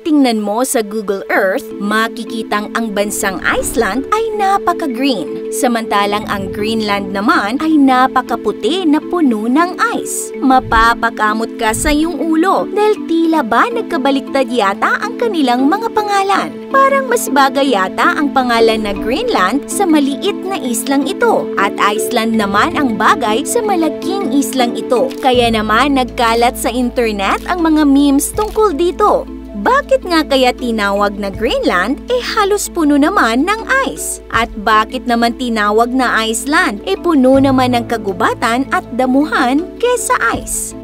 titingnan mo sa Google Earth, makikitang ang bansang Iceland ay napaka-green. Samantalang ang Greenland naman ay napakaputi na puno ng ice. Mapapakamot ka sa iyong ulo dahil tila ba nagkabaliktad yata ang kanilang mga pangalan. Parang mas bagay yata ang pangalan na Greenland sa maliit na islang ito at Iceland naman ang bagay sa malaking islang ito. Kaya naman nagkalat sa internet ang mga memes tungkol dito. Bakit nga kaya tinawag na Greenland halos puno naman ng ice? At bakit naman tinawag na Iceland puno naman ng kagubatan at damuhan kesa ice?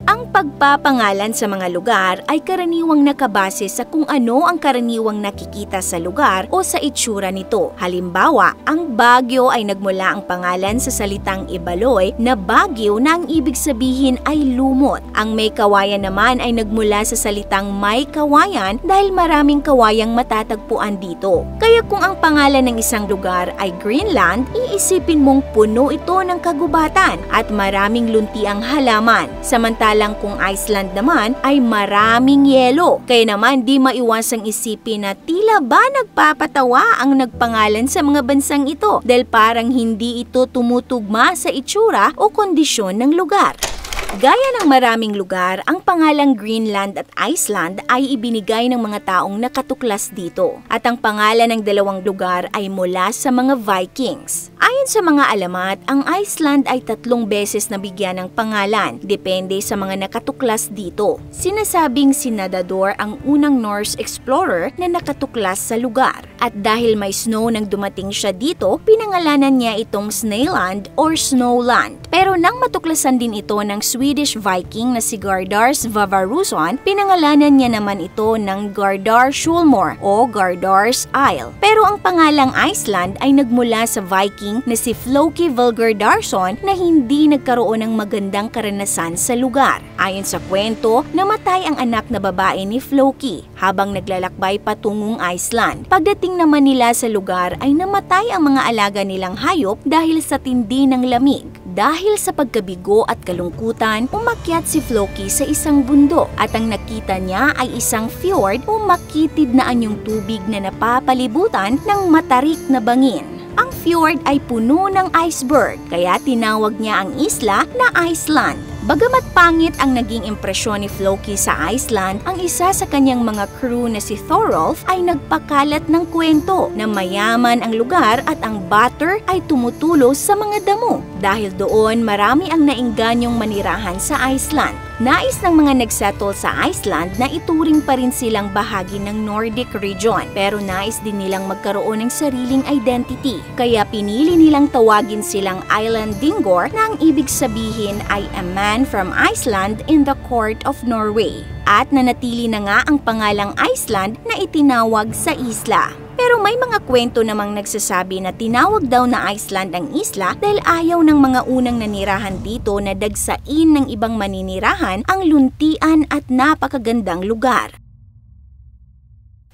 Ang pagpapangalan sa mga lugar ay karaniwang nakabase sa kung ano ang karaniwang nakikita sa lugar o sa itsura nito. Halimbawa, ang Baguio ay nagmula ang pangalan sa salitang Ibaloy na Baguio na ang ibig sabihin ay lumot. Ang May Kawayan naman ay nagmula sa salitang May Kawayan dahil maraming kawayang matatagpuan dito. Kaya kung ang pangalan ng isang lugar ay Greenland, iisipin mong puno ito ng kagubatan at maraming lunti ang halaman. Samantalang kung Iceland naman ay maraming yelo. Kaya naman di maiwasang isipin na tila ba nagpapatawa ang nagpangalan sa mga bansang ito dahil parang hindi ito tumutugma sa itsura o kondisyon ng lugar. Gaya ng maraming lugar, ang pangalang Greenland at Iceland ay ibinigay ng mga taong nakatuklas dito. At ang pangalan ng dalawang lugar ay mula sa mga Vikings. Ayon sa mga alamat, ang Iceland ay 3 beses nabigyan ng pangalan, depende sa mga nakatuklas dito. Sinasabing si Nadador ang unang Norse explorer na nakatuklas sa lugar. At dahil may snow nang dumating siya dito, pinangalanan niya itong Snaeland or Snowland. Pero nang matuklasan din ito ng Swedish Viking na si Gardar Svavarsson, pinangalanan niya naman ito ng Gardar Sulmore o Gardar's Isle. Pero ang pangalang Iceland ay nagmula sa Viking na si Floki Vilgerdarson na hindi nagkaroon ng magandang karanasan sa lugar. Ayon sa kwento, namatay ang anak na babae ni Floki habang naglalakbay patungong Iceland. Pagdating naman nila sa lugar ay namatay ang mga alaga nilang hayop dahil sa tindi ng lamig. Dahil sa pagkabigo at kalungkutan, umakyat si Floki sa isang bundok at ang nakita niya ay isang fjord o makitid na anyong tubig na napapalibutan ng matarik na bangin. Ang fjord ay puno ng iceberg, kaya tinawag niya ang isla na Iceland. Bagamat pangit ang naging impresyon ni Floki sa Iceland, ang isa sa kanyang mga crew na si Thorolf ay nagpakalat ng kwento na mayaman ang lugar at ang butter ay tumutulo sa mga damo. Dahil doon, marami ang naingganyong manirahan sa Iceland. Nais ng mga nagsettle sa Iceland na ituring pa rin silang bahagi ng Nordic region, pero nais din nilang magkaroon ng sariling identity. Kaya pinili nilang tawagin silang Islandingor na ang ibig sabihin ay a man from Iceland in the court of Norway. At nanatili na nga ang pangalang Iceland na itinawag sa isla. Pero may mga kwento namang nagsasabi na tinawag daw na Iceland ang isla dahil ayaw ng mga unang nanirahan dito na dagsain ng ibang maninirahan ang luntian at napakagandang lugar.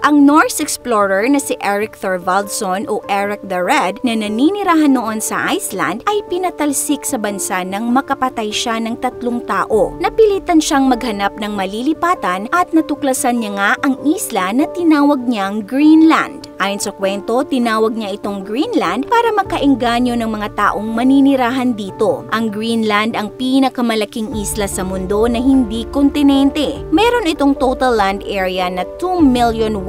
Ang Norse explorer na si Erik Thorvaldsson o Erik the Red na naninirahan noon sa Iceland ay pinatalsik sa bansa nang makapatay siya ng 3 tao. Napilitan siyang maghanap ng malilipatan at natuklasan niya nga ang isla na tinawag niyang Greenland. Ayon sa kwento, tinawag niya itong Greenland para makaengganyo ng mga taong maninirahan dito. Ang Greenland ang pinakamalaking isla sa mundo na hindi kontinente. Meron itong total land area na 2,166,086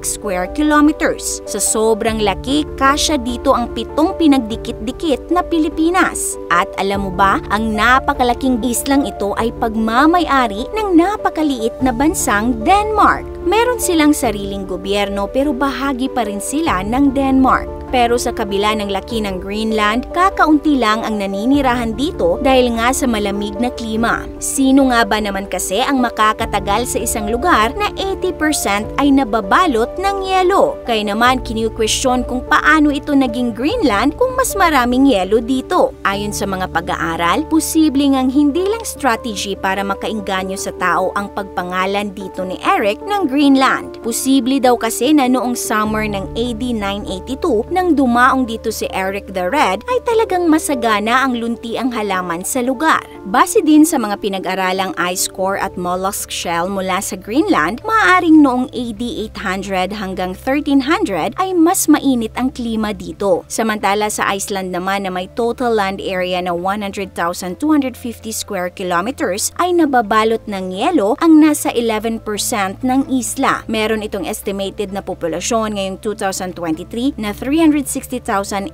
square kilometers. Sa sobrang laki, kasya dito ang 7 pinagdikit-dikit na Pilipinas. At alam mo ba, ang napakalaking islang ito ay pagmamay-ari ng napakaliit na bansang Denmark. Meron silang sariling gobyerno pero bahagi pa rin sila ng Denmark. Pero sa kabila ng laki ng Greenland, kakaunti lang ang naninirahan dito dahil nga sa malamig na klima. Sino nga ba naman kasi ang makakatagal sa isang lugar na 80% ay nababalot ng yelo? Kaya naman kinu-question kung paano ito naging Greenland kung mas maraming yelo dito. Ayon sa mga pag-aaral, posible ngang hindi lang strategy para makaengganyo sa tao ang pagpangalan dito ni Erik ng Greenland. Posible daw kasi na noong summer ng AD 982 Nang dumaong dito si Eric the Red ay talagang masagana ang luntiang halaman sa lugar. Base din sa mga pinag-aralang ice core at mollusk shell mula sa Greenland, maaaring noong AD 800 hanggang 1300 ay mas mainit ang klima dito. Samantala sa Iceland naman na may total land area na 100,250 square kilometers ay nababalot ng yelo ang nasa 11% ng isla. Meron itong estimated na populasyon ngayong 2023 na 360,872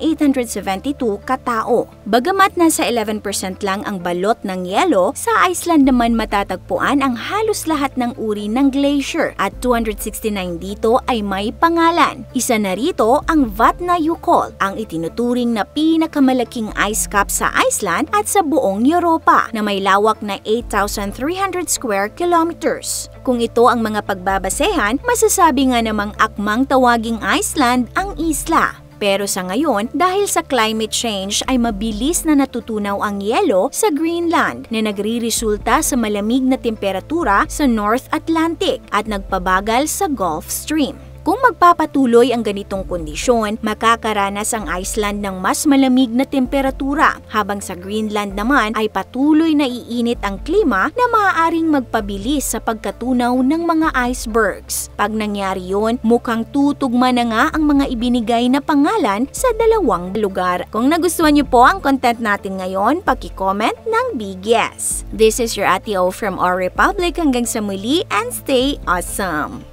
katao. Bagamat nasa 11% lang ang balot ng yelo, sa Iceland naman matatagpuan ang halos lahat ng uri ng glacier at 269 dito ay may pangalan. Isa na rito ang Vatnajökull, ang itinuturing na pinakamalaking ice cap sa Iceland at sa buong Europa na may lawak na 8,300 square kilometers. Kung ito ang mga pagbabasehan, masasabi nga namang akmang tawaging Iceland ang isla. Pero sa ngayon, dahil sa climate change ay mabilis na natutunaw ang yelo sa Greenland na nagriresulta sa malamig na temperatura sa North Atlantic at nagpabagal sa Gulf Stream. Kung magpapatuloy ang ganitong kondisyon, makakaranas ang Iceland ng mas malamig na temperatura, habang sa Greenland naman ay patuloy na iinit ang klima na maaaring magpabilis sa pagkatunaw ng mga icebergs. Pag nangyari yun, mukhang tutugma na nga ang mga ibinigay na pangalan sa dalawang lugar. Kung nagustuhan niyo po ang content natin ngayon, paki-comment ng big yes. This is your Ate O from Our Republic. Hanggang sa muli and stay awesome!